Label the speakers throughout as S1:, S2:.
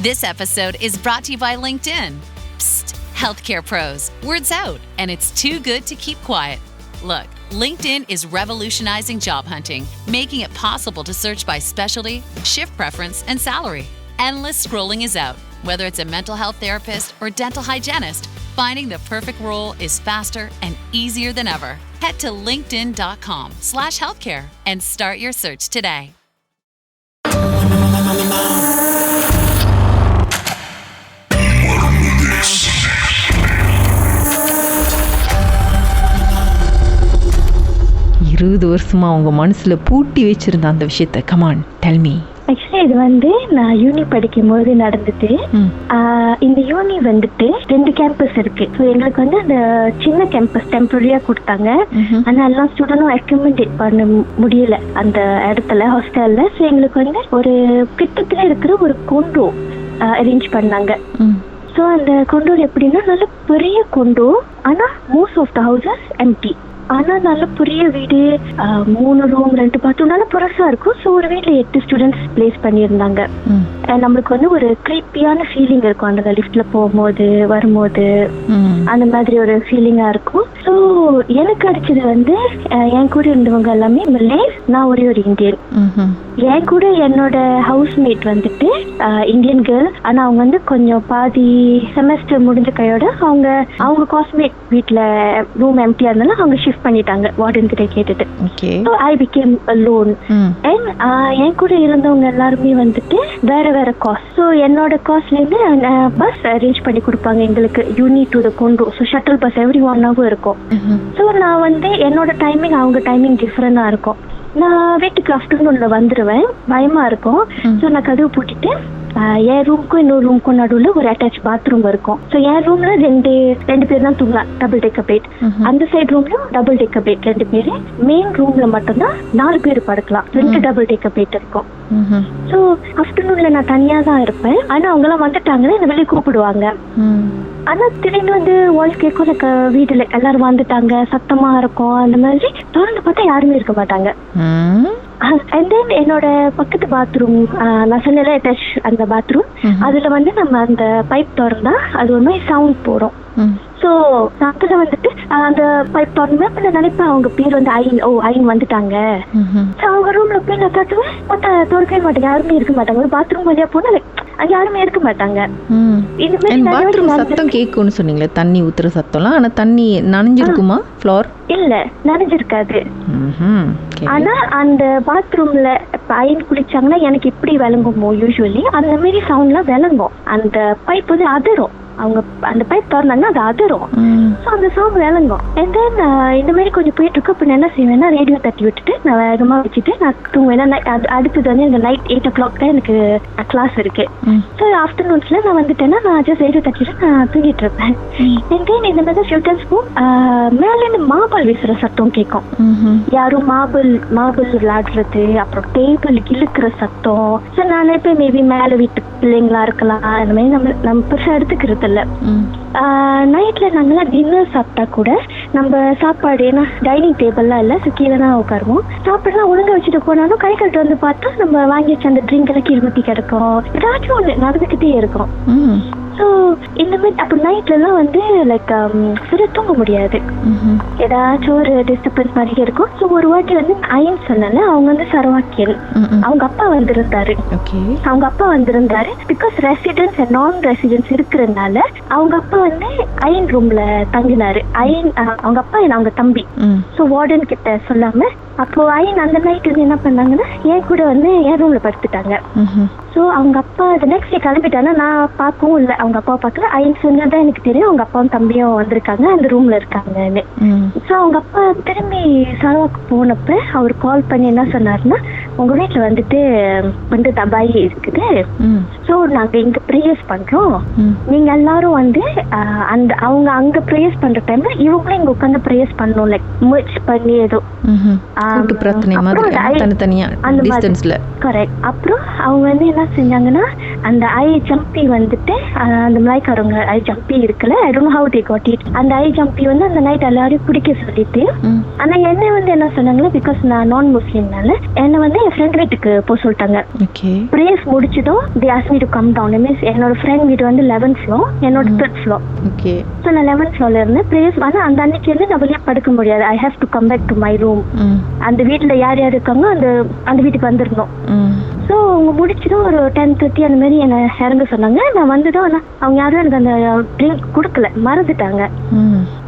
S1: This episode is brought to you by LinkedIn. Psst, healthcare pros, word's out, and it's too good to keep quiet. Look, LinkedIn is revolutionizing job hunting, making it possible to search by specialty, shift preference, and salary. Endless scrolling is out. Whether it's a mental health therapist or dental hygienist, finding the perfect role is faster and easier than ever. Head to linkedin.com/healthcare and start your search today.
S2: வருஷமா உங்க மனசுல பூட்டி வச்சிருந்த அந்த விஷயத்தை come on tell me.
S3: Actually இது நான் யூனி படிக்கும் போது நடந்துட்டு, இந்த யூனி வந்துட்டு 2 கேம்பஸ் இருக்கு. ஸோ எங்களுக்கு அந்த சின்ன கேம்பஸ் டெம்பரரியா கொடுத்தாங்க. ஆனா எல்லா ஸ்டூடெண்டும் அக்கமடேட் பண்ண முடியல அந்த இடத்துல, ஹாஸ்டல்ல. ஸோ எங்களுக்கு ஒரு கிட்டத்துல இருக்கிற ஒரு கொண்டோ அரேஞ்ச் பண்ணாங்க. ஸோ அந்த கொண்டோ எப்படின்னா நல்ல பெரிய கொண்டோ, ஆனா most of the houses empty. ஆனா நல்ல பெரிய வீடு, 3 ரூம் 2 பாத்ரூம், நல்ல பெருசா இருக்கும். ஸோ ஒரு வீட்டுல 8 ஸ்டூடெண்ட்ஸ் பிளேஸ் பண்ணியிருந்தாங்க. நம்மளுக்கு ஒரு கிரீப்பியான ஃபீலிங் இருக்கும் அந்த லிஃப்ட்ல போகும்போது வரும்போது, அந்த மாதிரி ஒரு ஃபீலிங்கா இருக்கும். ஸோ எனக்கு அடிச்சது என் கூட இருந்தவங்க எல்லாமே மலேஸ், நான் ஒரே ஒரு இந்தியன். என் கூட என்னோட ஹவுஸ்மேட் இந்தியன் கேர்ள். ஆனா அவங்க கொஞ்சம் பாதி செமஸ்டர் முடிஞ்ச கையோட அவங்க காஸ்மேட் வீட்டுல ரூம் எம்டியா இருந்தாலும் அவங்க ஷிஃப்ட் பண்ணிட்டாங்க வார்டன் கிட்ட கேட்டுட்டு. So I became alone. And என் கூட இருந்தவங்க எல்லாருமே வேற வேற காஸ்ட். ஸோ என்னோட காஸ்ட்ல இருந்து பஸ் அரேஞ்ச் பண்ணி கொடுப்பாங்க எங்களுக்கு, யூனி டு த கொண்டோ. So shuttle bus every 1 hour இருக்கும். ஸோ நான் என்னோட டைமிங் அவங்க டைமிங் டிஃப்ரெண்டா இருக்கும். நான் வீட்டுக்கு ஆஃப்டர்நூன்ல வந்துருவேன், பயமா இருக்கும். ஸோ நான் கதவு பூட்டிட்டு என் ரூமுக்கும் இன்னொரு ரூமுக்கும் நடுவுல ஒரு அட்டாச் பாத்ரூம் இருக்கும். ஸோ என் ரூம்ல ரெண்டு பேர் தான் தூங்கலாம், டபுள் டேக்கர் பெட். அந்த சைட் ரூம்லயும் டபுள் டேக்கர் பெட் 2 பேரு. மெயின் ரூம்ல மட்டும்தான் 4 பேர் படுக்கலாம், 2 டபுள் டேக்கர் பெட் இருக்கும். ஸோ ஆஃப்டர்நூன்ல நான் தனியா தான் இருப்பேன். ஆனா அவங்க எல்லாம் வந்துட்டாங்கன்னா என்ன வெளியே கூப்பிடுவாங்க. ஆனா திடீர்னு வாய்ஸ் கேட்கும், எனக்கு வீட்டுல எல்லாரும் வந்துட்டாங்க, சத்தமா இருக்கும். அந்த மாதிரி திறந்து பார்த்தா யாருமே இருக்க மாட்டாங்க. அண்ட் தென் என்னோட பக்கத்து பாத்ரூம், நான் சொன்னல அட்டாச் அந்த பாத்ரூம், அதுல நம்ம அந்த பைப் திறந்தா அது ஒரு மாதிரி சவுண்ட் போடும். ஸோ அதுல அந்த பைப் திறந்தா நான் நினைப்பேன் அவங்க பேர் ஐன் வந்துட்டாங்க. ஸோ அவங்க ரூம்ல போய் நான் தட்டுவேன், திறக்கவே மாட்டேங்க, யாருமே இருக்க மாட்டாங்க. ஒரு பாத்ரூம் வழியா போனா அங்க யாருமே இருக்க மாட்டாங்க.
S2: சத்தம் கேக்கும்னு சொன்னீங்களே, தண்ணி ஊத்துற சத்தம்லாம். ஆனா தண்ணி நனைஞ்சிருக்குமா? ஃப்ளோர் இல்ல
S3: நனைஞ்சிருக்காது. ஆனா அந்த பாத்ரூம்ல ஐன் குளிச்சாங்கன்னா எனக்கு எப்படி விளங்குமோ யூஸ்வலி அந்த மாதிரி சவுண்ட்லாம் விளங்கும். அந்த பைப் அதிரும், அவங்க அந்த பைப் திறந்தாங்கன்னா அது அதிரும். ஸோ அந்த சவுண்ட் விளங்கும். அண்ட் தென் இந்த மாதிரி கொஞ்சம் போயிட்டு இருக்கு. அப்போ நான் என்ன செய்வேன்னா ரேடியோ தட்டி விட்டுட்டு நான் வேகமா வச்சுட்டு நான் தூங்குவேன். அடுத்தது எனக்கு நைட் 8 o'clock தான் எனக்கு கிளாஸ் இருக்கு. ஸோ ஆஃப்டர்நூன்ஸ்ல நான் நான் ஜஸ்ட் ரேடியோ தட்டிட்டு நான் தூங்கிட்டு இருப்பேன். அண்ட் தென் இந்த மாதிரி ஃபியூட்டர்ஸ்க்கும் மேல இருந்து மார்பிள் வீசுற சத்தம் கேட்கும். யாரும் மார்பிள் விளையாடுறது, அப்புறம் டேபிள் இழுக்கிற சத்தம். ஸோ நான் நினைப்பேன் மேபி மேல வீட்டு பிள்ளைங்களா இருக்கலாம். அந்த மாதிரி நம்ம பெருசா எடுத்துக்கிறது இல்ல. நைட்ல நாங்கெல்லாம் டின்னர் சாப்பிட்டா கூட நம்ம சாப்பாடு, ஏன்னா டைனிங் டேபிள்லாம் இல்ல, கீழே தான் உட்காருவோம். சாப்பாடுலாம் ஒழுங்கா வச்சுட்டு போனாலும் கை கட்டு பார்த்தா நம்ம வாங்கி வச்சு அந்த ட்ரிங்க் எல்லாம் கீழ் ஊத்தி கிடக்கும். ஏதாச்சும் ஒண்ணு நடந்துகிட்டே இருக்கும். ஸோ இந்த மாதிரி அப்போ நைட்லாம் லைக் சரி தூங்க முடியாது, ஏதாச்சும் ஒரு டிஸ்டர்பன்ஸ் மாதிரி இருக்கும். ஸோ ஒரு வாட்டி ஐன் சொன்னால அவங்க சரவாக்கியன், அவங்க அப்பா வந்திருந்தாரு. பிகாஸ் ரெசிடென்ஸ் அண்ட் நான் ரெசிடென்ஸ் இருக்கிறதுனால அவங்க அப்பா ஐன் ரூம்ல தங்கினாரு. அவங்க அப்பா அவங்க தம்பி. ஸோ வார்டன் கிட்ட சொல்லாம அப்போ ஐன் அந்த நைட் என்ன பண்ணாங்கன்னா என் கூட என் ரூம்ல படுத்துட்டாங்க. ஸோ அவங்க அப்பா நெக்ஸ்ட் டே கிளம்பிட்டாங்க. நான் பார்க்கவும் இல்லை, அவங்க அப்பாவை பார்க்கல. ஐன் சொன்னதான் எனக்கு தெரியும் அவங்க அப்பாவும் தம்பியும் வந்திருக்காங்க, அந்த ரூம்ல இருக்காங்கன்னு. ஸோ அவங்க அப்பா திரும்பி சரவாக்கு போனப்ப அவர் கால் பண்ணி என்ன சொன்னாருன்னா, உங்க வீட்டுல தபாயி இருக்குது. ஸோ நாங்க இங்க ப்ரேயர்ஸ் பண்றோம், நீங்க எல்லாரும் அந்த அவங்க அங்க ப்ரேயர்ஸ் பண்ற டைம்ல இவங்களும் இங்க உட்காந்து ப்ரேயர்ஸ் பண்ணணும், லைக் மர்ஜ் பண்ணி ஏதோ
S2: தனித்தனியா.
S3: கரெக்ட். அப்புறம் அவங்க என்ன செஞ்சாங்கன்னா அந்த ஐ ஜம்பி வந்துட்டு அந்த மலாய்க்காரங்க ஐ ஜம்பி இருக்குல்ல, I don't know how they got it. அந்த ஐ ஜம்பி வந்து அந்த நைட் எல்லாரையும் பிடிக்க சொல்லிட்டு, ஆனா என்ன வந்து என்ன சொன்னாங்களே, பிகாஸ் நான் நான் முஸ்லீம்னால என்ன வந்து என் ஃப்ரெண்ட் வீட்டுக்கு போக சொல்லிட்டாங்க. பிரேயர்ஸ் முடிச்சதும் they asked me to come down. Means என்னோட ஃப்ரெண்ட் வீடு வந்து 11th floor, என்னோட 3rd floor. ஓகே. ஸோ நான் 11th floorல இருந்து பிரேயர்ஸ் வந்து அந்த அன்னைக்கு வந்து நான் வெளியே படுக்க முடியாது. I have to come back to my room. அந்த வீட்டுல யார் யார் இருக்காங்க அந்த வீட்டுக்கு வந்துடணும். ஸோ அவங்க முடிச்சதும் ஒரு 10:30 அந்த மாதிரி என்னை இறங்க சொன்னாங்க. நான் வந்துடும், ஆனால் அவங்க யாரும் எனக்கு அந்த ட்ரிங்க் கொடுக்கல, மறந்துட்டாங்க.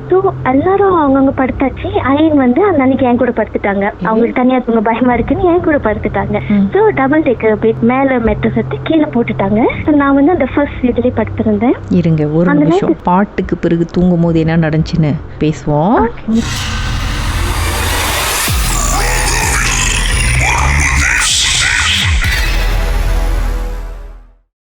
S3: ஸோ எல்லாரும் அவங்கவுங்க படுத்தாச்சு. அயன் வந்து அந்த அன்னைக்கு என் கூட படுத்துட்டாங்க. அவங்களுக்கு தனியா தூங்க பயமா இருக்குன்னு என் கூட படுத்துட்டாங்க. ஸோ டபுள் டேக்கர் பெட் மேல மெட்ரஸ் எடுத்து கீழே போட்டுட்டாங்க. நான் வந்து அந்த ஃபர்ஸ்ட் இதுலேயே படுத்திருந்தேன்.
S2: இருங்க ஒரு நிமிஷம், பாட்டுக்கு பிறகு தூங்கும் போது என்ன நடந்துச்சுன்னு பேசுவோம்.